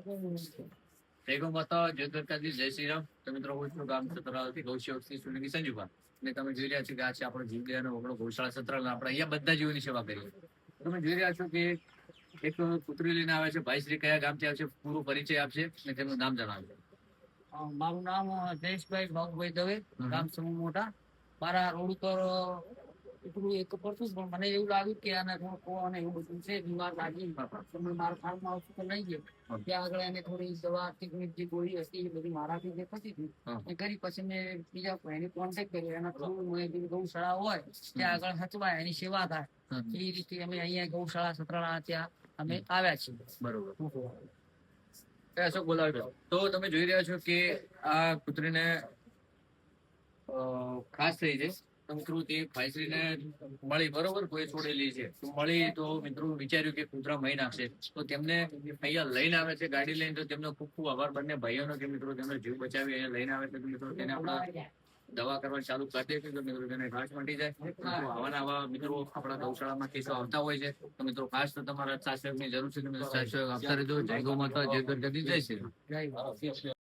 જય ગૌ માતા, જય દ્વારકાધીશ, જય શ્રી રામ. તો મિત્રો હું છું ગામ સતરાથી ગૌસેવક શ્રી સુનિધિ સંજુભા, અને તમે જોઈ રહ્યા છો કે આ છે આપણો જીવદયાનો ઓગણો ગૌશાળા સત્રાલય. આપણે અહીંયા બધા જીવોની સેવા કરીએ. તમે જોઈ રહ્યા છો કે એક પુત્રી લઈને આવે છે. ભાઈ શ્રી કયા ગામથી આવશે, પૂરો પરિચય આપશે અને તેમનું નામ જણાવશે. મારું નામ જયેશભાઈ બાબુભાઈ દવે, ગામ સમૂહ મોટા. મારા રોડ ઉપર એટલું એક પડતું જ, પણ મને એવું લાગ્યું કે આને થોડું કોને એવું બધું છે, બીમાર લાગી. તમે મારા ફાર્મ હાઉસ ઉપર લઈ ગયો, ત્યાં આગળ એને થોડી દવા જે ગોળી હતી એ બધી મારાથી જે થતી હતી એ કરી. પછી મેં બીજા ભાઈને કોન્ટેક્ટ કર્યો, એના થ્રુ મેં ગૌશાળા હોય ત્યાં આગળ હચવાય, એની સેવા થાય એ રીતે અમે અહીંયા ગૌશાળા સત્રાળા ત્યાં અમે આવ્યા છીએ. બરોબર. અશોક બોલાવ્યો. તો તમે જોઈ રહ્યા છો કે આ પુત્રીને ખાસ થઈ છે. તો મિત્રો તે ભાઈશ્રીને મળી, બરોબર, કોઈ છોડેલી છે તો મળી. તો મિત્રો વિચાર્યું કે કૂતરા મહી નાખશે, તો તેમને અહીંયા લઈને આવે છે ગાડી લઈને. તો તેમનો ખૂબ ખૂબ આભાર બંને ભાઈઓનો કે મિત્રો તેમનો જીવ બચાવી અહીંયા લઈને આવે છે. તો મિત્રો તેને આપણા દવા કરવાનું ચાલુ કરી દે છે, તો મિત્રો તેને ઘાસ મટી જાય. આવા મિત્રો આપણા ગૌશાળામાં કેસો આવતા હોય છે. તો મિત્રો ખાસ તો તમારા સાથ સહયોગની જરૂર છે. તમે સાથ સહયોગ આપતા રહેજો. જય ગૌ માતા, જય દ્વારકાધીશ, જય શ્રી રામ.